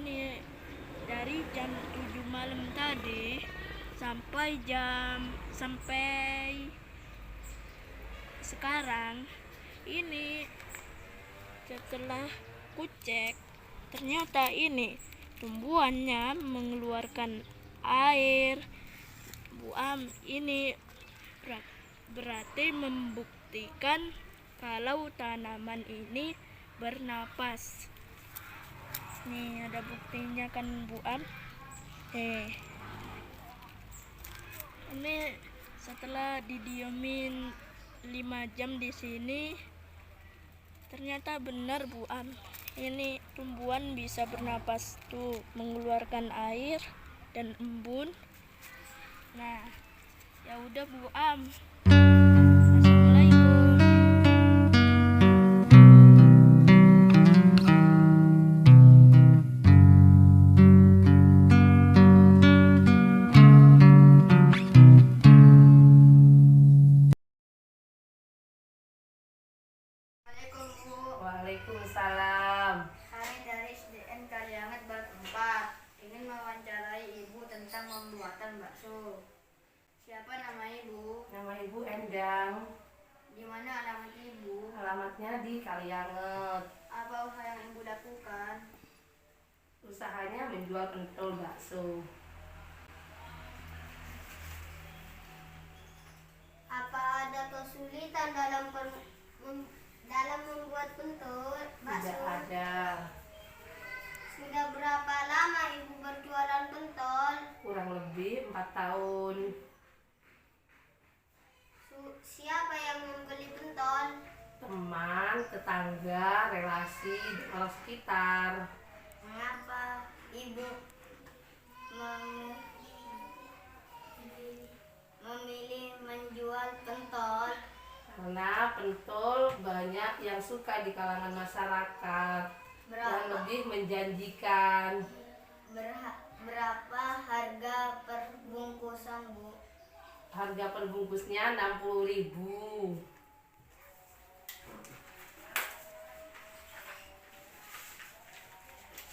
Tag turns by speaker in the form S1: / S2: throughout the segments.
S1: ini dari jam 7 malam tadi sampai sekarang ini. Setelah kucek, ternyata ini tumbuhannya mengeluarkan air. Ini berarti membuktikan kalau tanaman ini bernapas. Nih ada buktinya kan Bu Am. Ini setelah didiemin 5 jam di sini, ternyata benar Bu Am. Ini tumbuhan bisa bernapas tuh, mengeluarkan air dan embun. Nah, ya udah Bu Am.
S2: Waalaikumsalam.
S3: Kami dari SDN Kalianget Barat 4 ingin mewawancarai Ibu tentang pembuatan bakso. Siapa nama Ibu?
S2: Nama Ibu Endang.
S3: Di mana alamat Ibu?
S2: Alamatnya di Kalianget.
S3: Apa usaha yang Ibu lakukan?
S2: Usahanya menjual pentol bakso.
S3: Apa ada kesulitan dalam membuat pentol bakso?
S2: Tidak ada.
S3: Sudah berapa lama Ibu berjualan pentol?
S2: Kurang lebih 4 tahun.
S3: Siapa yang membeli pentol?
S2: Teman, tetangga, relasi, orang sekitar.
S3: Mengapa Ibu memilih menjual pentol?
S2: Karena pentol banyak yang suka di kalangan masyarakat. Yang lebih menjanjikan.
S3: Berapa harga per bungkusan Bu?
S2: Harga per bungkusnya 60.000.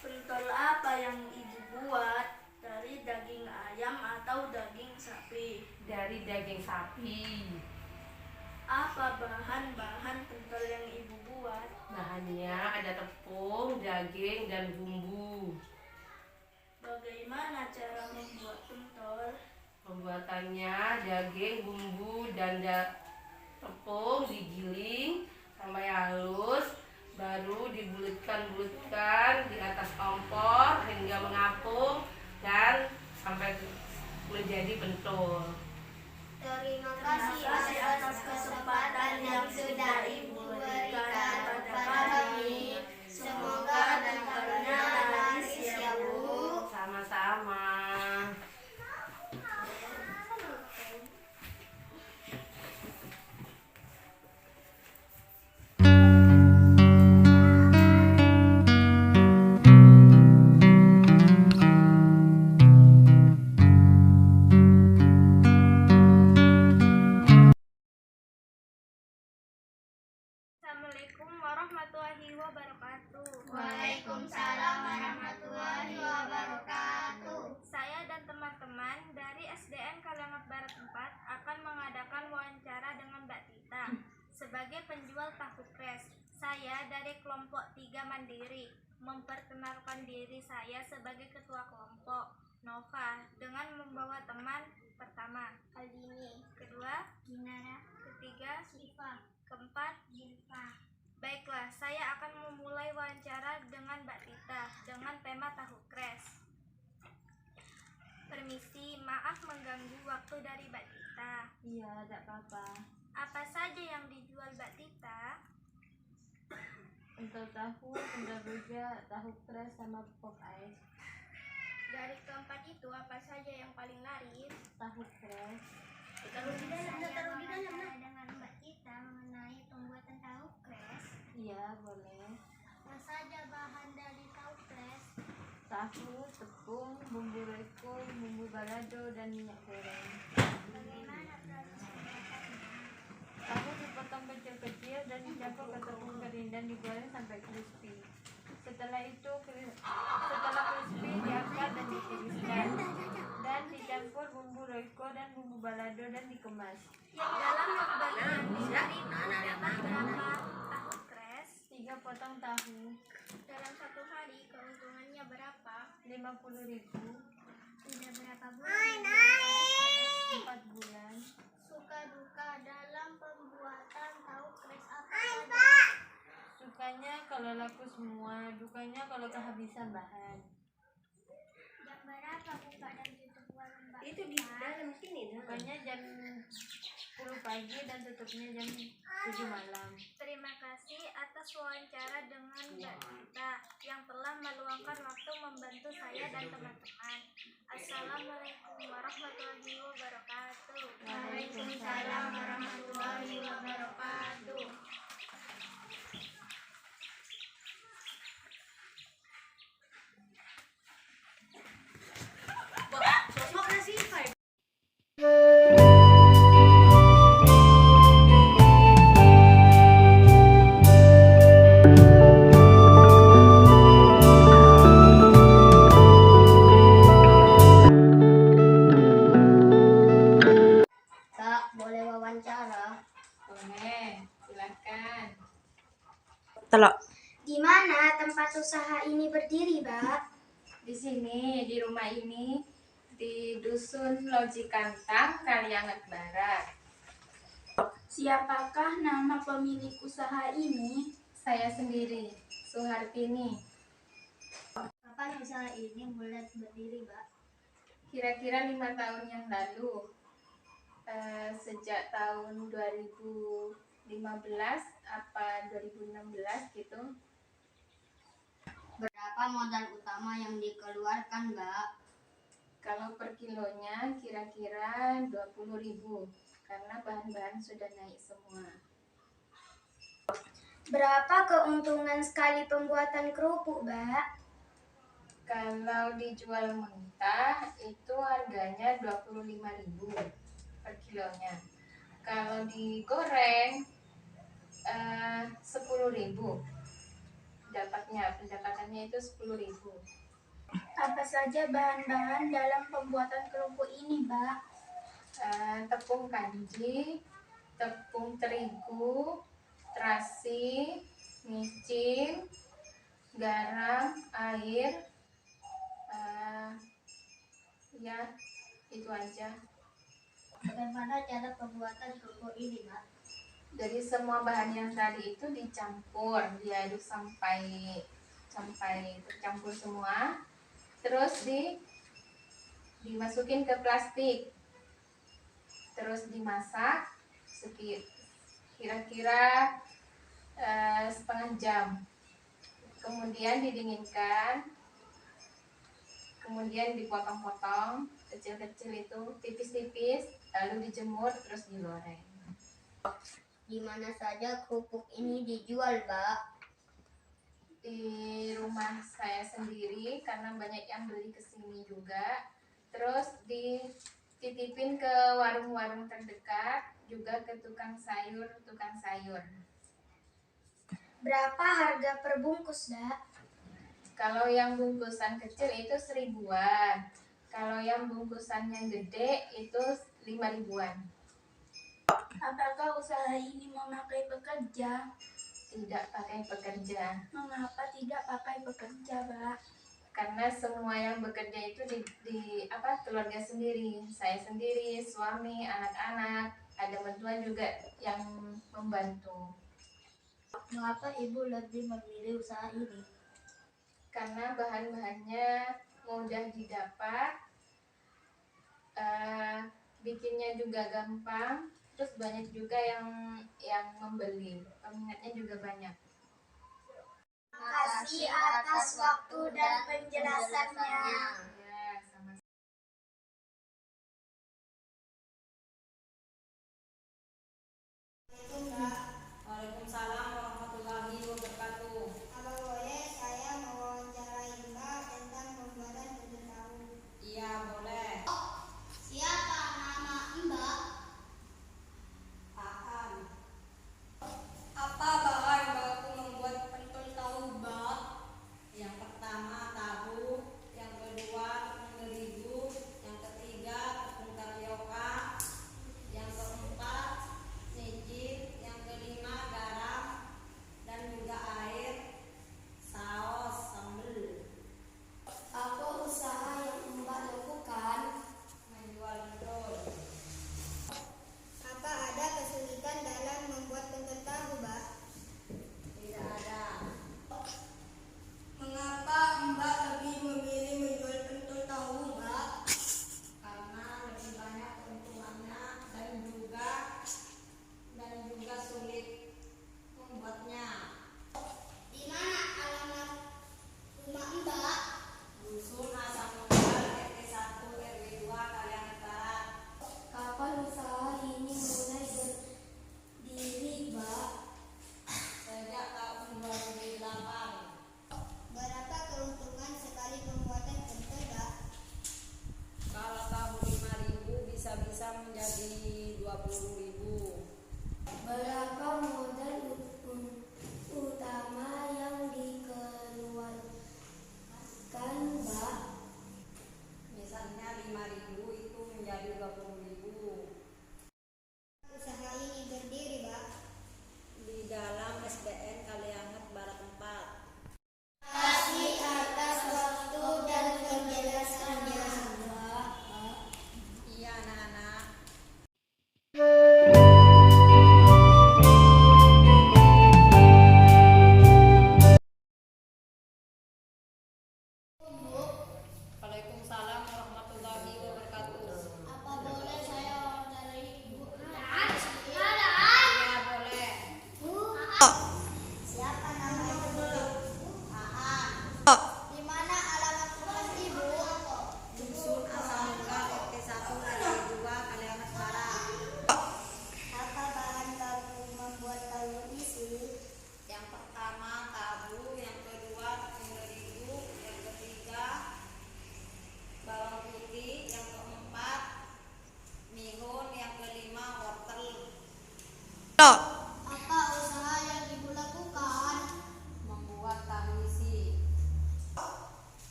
S1: Pentol apa yang Ibu buat? Dari daging ayam atau daging sapi?
S2: Dari daging sapi.
S1: Apa bahan-bahan pentol yang Ibu buat?
S2: Bahannya ada tepung, daging, dan bumbu.
S1: Bagaimana cara membuat pentol?
S2: Pembuatannya daging, bumbu, dan tepung digiling sampai halus, baru dibulatkan di atas kompor hingga mengapung dan sampai menjadi pentol.
S3: Terima kasih atas kesempatan yang sudah Ibu berikan kepada kami. Semoga dampaknya laris ya Bu.
S2: Sama-sama.
S4: Assalamualaikum warahmatullahi wabarakatuh.
S3: Waalaikumsalam warahmatullahi wabarakatuh.
S4: Saya dan teman-teman dari SDN Kalianget Barat 4 akan mengadakan wawancara dengan Mbak Tita sebagai penjual tahu kres. Saya dari kelompok 3 Mandiri. Memperkenalkan diri saya sebagai ketua kelompok, Nova, dengan membawa teman pertama, Aldini, kedua, Ginara, ketiga, Siva, keempat, Jilfa. Baiklah, saya akan memulai wawancara dengan Mbak Tita dengan tema tahu kres. Permisi, maaf mengganggu waktu dari Mbak Tita.
S5: Iya, tidak apa-apa.
S4: Apa saja yang dijual Mbak Tita?
S5: Untuk tahu, pendal rujak, tahu kres, sama pop ice.
S4: Dari keempat itu, apa saja yang paling laris?
S5: Tahu kres.
S4: Taruh di dalam dengan Mbak Tita mengenai pembuatan tahu kres.
S5: Iya, boleh.
S4: Apa saja bahan dari tahu kres?
S5: Tahu, tepung, bumbu reko, bumbu balado, dan minyak goreng.
S4: Bagaimana proses pembuatannya?
S5: Tahu dipotong kecil-kecil dan dicampur ke tepung kering dan digoreng sampai crispy. Setelah crispy dan bumbu balado dan dikemas.
S4: Yang dalam bagian diberi terdapat berapa tahu kres?
S5: 3 potong tahu,
S4: Dalam satu hari keuntungannya berapa?
S5: 50.000,
S4: Sudah berapa bulan membuat tahu kres?
S5: 4 bulan.
S4: Suka duka dalam pembuatan tahu kres apa saja?
S5: Sukanya kalau laku semua, dukanya kalau kehabisan bahan.
S4: Jam berapa buka dan tutup warung Mbak
S2: Itu di
S4: Tita?
S2: dalam sini dah.
S5: Bukanya jam 10 pagi dan tutupnya jam 7 malam.
S4: Terima kasih atas wawancara dengan Mbak Tita yang telah meluangkan waktu membantu saya dan teman-teman. Assalamualaikum warahmatullahi wabarakatuh.
S5: Waalaikumsalam
S4: warahmatullahi wabarakatuh.
S2: Sosok nasi Pak.
S3: Kak, boleh wawancara?
S5: Boleh, silakan.
S4: Di mana tempat usaha ini berdiri, Mbak?
S5: Di sini, di rumah ini, di Dusun Loji Kantang, Kalianget Barat.
S4: Siapakah nama pemilik usaha ini?
S5: Saya sendiri, Suhartini.
S3: Kapan usaha ini mulai berdiri, Mbak?
S5: Kira-kira 5 tahun yang lalu, sejak tahun 2015 apa 2016 gitu.
S3: Berapa modal utama yang dikeluarkan, Mbak?
S5: Kalau per kilonya kira-kira 20.000 karena bahan-bahan sudah naik semua.
S4: Berapa keuntungan sekali pembuatan kerupuk, Mbak?
S5: Kalau dijual mentah itu harganya 25.000 per kilonya. Kalau digoreng 10.000. Pendapatannya itu 10.000.
S4: Apa saja bahan-bahan dalam pembuatan kerupuk ini, Mbak?
S5: Tepung kanji, tepung terigu, terasi, micin, garam, air, ya itu aja.
S3: Bagaimana cara pembuatan kerupuk ini, Mbak?
S5: Jadi semua bahan yang tadi itu dicampur, diaduk sampai tercampur semua, terus dimasukin ke plastik, terus dimasak kira-kira setengah jam, kemudian didinginkan, kemudian dipotong-potong kecil-kecil itu tipis-tipis, lalu dijemur terus digoreng.
S3: Di mana saja kerupuk ini dijual, Mbak?
S5: Di rumah saya sendiri karena banyak yang beli ke sini juga, terus dititipin ke warung-warung terdekat, juga ke tukang sayur.
S4: Berapa harga per bungkus, Mbak?
S5: Kalau yang bungkusan kecil itu 1.000-an, kalau yang bungkusan yang gede itu 5.000-an.
S4: Apakah usaha ini memakai pekerja?
S5: Tidak pakai pekerja,
S4: Mengapa tidak pakai pekerja, Mbak?
S5: karena semua yang bekerja itu di keluarga sendiri, saya sendiri, suami, anak-anak, ada mertua juga yang membantu.
S3: Mengapa Ibu lebih memilih usaha ini?
S5: Karena bahan-bahannya mudah didapat, bikinnya juga gampang, terus banyak juga yang membeli, peminatnya juga banyak.
S4: Terima kasih atas waktu dan penjelasannya.
S5: Ya, sama.
S6: Waalaikumsalam warahmatullahi wabarakatuh.
S3: Kalau boleh, saya mewawancarai Mbak tentang pembuatan putu tahu.
S6: Iya, boleh.
S3: Siapa nama Mbak?
S6: Aan. Apa bahan baku membuat pentol tahu, Mbak? Yang pertama tahu, yang kedua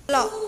S6: Lo.